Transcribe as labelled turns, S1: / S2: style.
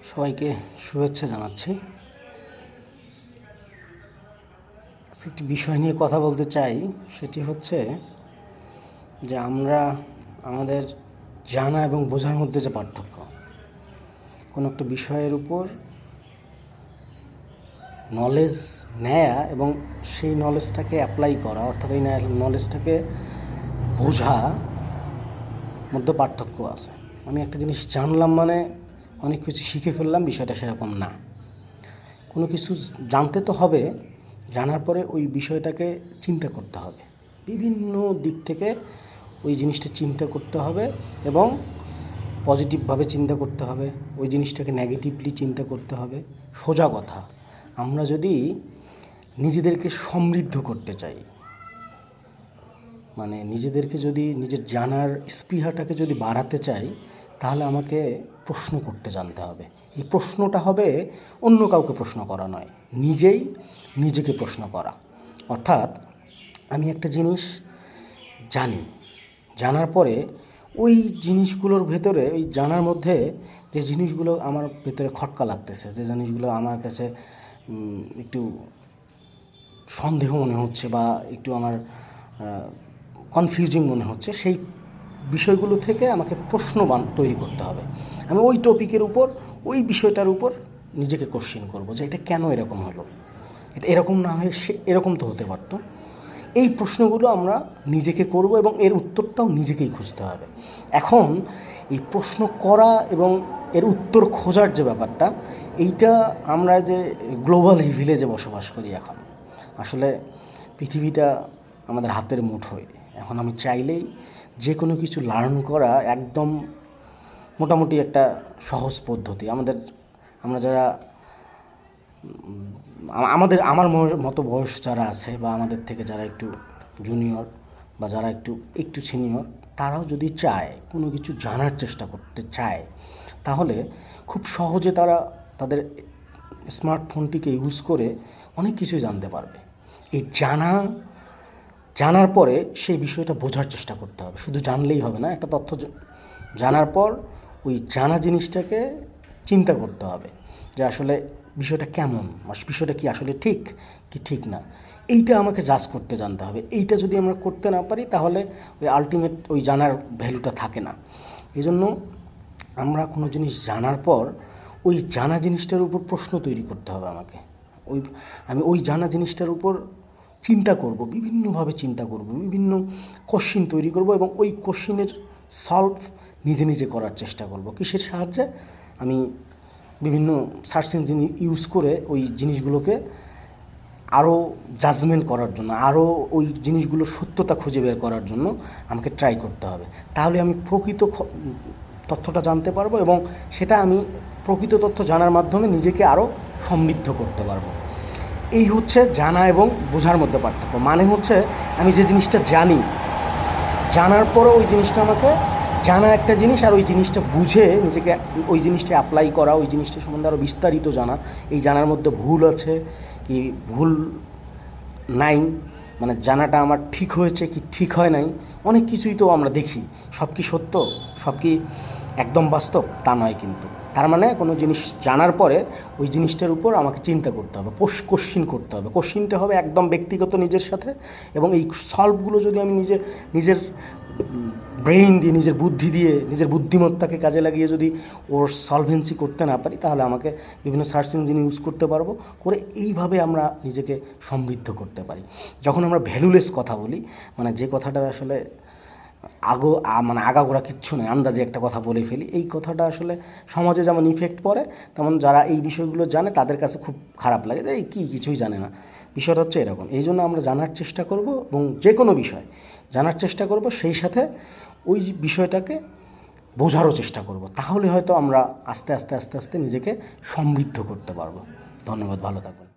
S1: সবাইকে শুভেচ্ছা জানাচ্ছি। আজকে একটি বিষয় নিয়ে কথা বলতে চাই, সেটি হচ্ছে যে আমরা আমাদের জানা এবং বোঝার মধ্যে যে পার্থক্য। কোনো একটা বিষয়ের উপর নলেজ নেয়া এবং সেই নলেজটাকে অ্যাপ্লাই করা, অর্থাৎ এই নলেজটাকে বোঝা মধ্যে পার্থক্য আছে। আমি একটা জিনিস জানলাম মানে অনেক কিছু শিখে ফেললাম, বিষয়টা সেরকম না। কোনো কিছু জানতে তো হবে, জানার পরে ওই বিষয়টাকে চিন্তা করতে হবে, বিভিন্ন দিক থেকে ওই জিনিসটা চিন্তা করতে হবে এবং পজিটিভভাবে চিন্তা করতে হবে, ওই জিনিসটাকে নেগেটিভলি চিন্তা করতে হবে। সোজা কথা, আমরা যদি নিজেদেরকে সমৃদ্ধ করতে চাই, মানে নিজেদেরকে যদি নিজের জানার স্পৃহাটাকে যদি বাড়াতে চাই, তাহলে আমাকে প্রশ্ন করতে জানতে হবে। এই প্রশ্নটা হবে অন্য কাউকে প্রশ্ন করা নয়, নিজেই নিজেকে প্রশ্ন করা। অর্থাৎ আমি একটা জিনিস জানি, জানার পরে ওই জিনিসগুলোর ভেতরে, ওই জানার মধ্যে যে জিনিসগুলো আমার ভেতরে খটকা লাগতেছে, যে জিনিসগুলো আমার কাছে একটু সন্দেহ মনে হচ্ছে বা একটু আমার কনফিউজিং মনে হচ্ছে, সেই বিষয়গুলো থেকে আমাকে প্রশ্ন তৈরি করতে হবে। আমি ওই টপিকের উপর, ওই বিষয়টার উপর নিজেকে কোশ্চেন করব যে এটা কেন এরকম হলো, এটা এরকম না হয়ে সে এরকম তো হতে পারতো। এই প্রশ্নগুলো আমরা নিজেকে করব এবং এর উত্তরটাও নিজেকেই খুঁজতে হবে। এখন এই প্রশ্ন করা এবং এর উত্তর খোঁজার যে ব্যাপারটা, এইটা আমরা যে গ্লোবাল ভিলেজে বসবাস করি এখন, আসলে পৃথিবীটা আমাদের হাতের মুঠোয়। এখন আমি চাইলেই যে কোনো কিছু লার্ন করা একদম মোটামুটি একটা সহজ পদ্ধতি। আমরা যারা আমার মতো বয়স যারা আছে বা আমাদের থেকে যারা একটু জুনিয়র বা যারা একটু সিনিয়র, তারাও যদি চায়, কোনো কিছু জানার চেষ্টা করতে চায়, তাহলে খুব সহজে তারা তাদের স্মার্টফোনটিকে ইউজ করে অনেক কিছুই জানতে পারবে। এই জানার পরে সেই বিষয়টা বোঝার চেষ্টা করতে হবে। শুধু জানলেই হবে না, একটা তথ্য জানার পর ওই জানা জিনিসটাকে চিন্তা করতে হবে যে আসলে বিষয়টা কেমন, বিষয়টা কি আসলে ঠিক কি ঠিক না, এইটা আমাকে জাজ করতে জানতে হবে। এইটা যদি আমরা করতে না পারি, তাহলে ওই আলটিমেট ওই জানার ভ্যালুটা থাকে না। এই জন্য আমরা কোনো জিনিস জানার পর ওই জানা জিনিসটার উপর প্রশ্ন তৈরি করতে হবে আমাকে। আমি ওই জানা জিনিসটার উপর চিন্তা করব, বিভিন্নভাবে চিন্তা করব, বিভিন্ন কোশ্চিন তৈরি করব এবং ওই কোশ্চিনের সলভ নিজে নিজে করার চেষ্টা করব। কিসের সাহায্যে? আমি বিভিন্ন সার্চ ইঞ্জিন ইউজ করে ওই জিনিসগুলোকে আরও জাজমেন্ট করার জন্য, আরও ওই জিনিসগুলোর সত্যতা খুঁজে বের করার জন্য আমাকে ট্রাই করতে হবে। তাহলে আমি প্রকৃত তথ্যটা জানতে পারবো এবং সেটা আমি প্রকৃত তথ্য জানার মাধ্যমে নিজেকে আরও সমৃদ্ধ করতে পারবো। এই হচ্ছে জানা এবং বোঝার মধ্যে পার্থক্য। মানে হচ্ছে আমি যে জিনিসটা জানি, জানার পরও ওই জিনিসটা আমাকে জানা একটা জিনিস, আর ওই জিনিসটা বুঝে নিজেকে ওই জিনিসটা অ্যাপ্লাই করা, ওই জিনিসটা সম্বন্ধে আরও বিস্তারিত জানা। এই জানার মধ্যে ভুল আছে কি ভুল নাই, মানে জানাটা আমার ঠিক হয়েছে কি ঠিক হয় নাই, অনেক কিছুই তো আমরা দেখি। সব কি সত্য, সব কি একদম বাস্তব তা নয় কিন্তু। তার মানে কোনো জিনিস জানার পরে ওই জিনিসটার উপর আমাকে চিন্তা করতে হবে, কোশ্চিন করতে হবে। কোশ্চিনটা হবে একদম ব্যক্তিগত নিজের সাথে, এবং এই সলভগুলো যদি আমি নিজের ব্রেইন দিয়ে, নিজের বুদ্ধি দিয়ে, নিজের বুদ্ধিমত্তাকে কাজে লাগিয়ে যদি ওর সলভেন্সি করতে না পারি, তাহলে আমাকে বিভিন্ন সার্চ ইঞ্জিন ইউজ করতে পারবো, করে এইভাবে আমরা নিজেকে সমৃদ্ধ করতে পারি। যখন আমরা ভ্যালুলেস কথা বলি, মানে যে কথাটা আসলে আগাগোড়া কিচ্ছু নেই, আন্দাজে একটা কথা বলে ফেলি, এই কথাটা আসলে সমাজে যেমন ইফেক্ট পড়ে, তেমন যারা এই বিষয়গুলো জানে তাদের কাছে খুব খারাপ লাগে যে এই কিছুই জানে না। বিষয়টা হচ্ছে এরকম। এই জন্য আমরা জানার চেষ্টা করব এবং যে কোনো বিষয় জানার চেষ্টা করব, সেই সাথে ওই বিষয়টাকে বোঝারও চেষ্টা করব। তাহলে হয়তো আমরা আস্তে আস্তে নিজেকে সমৃদ্ধ করতে পারবো। ধন্যবাদ, ভালো থাকবেন।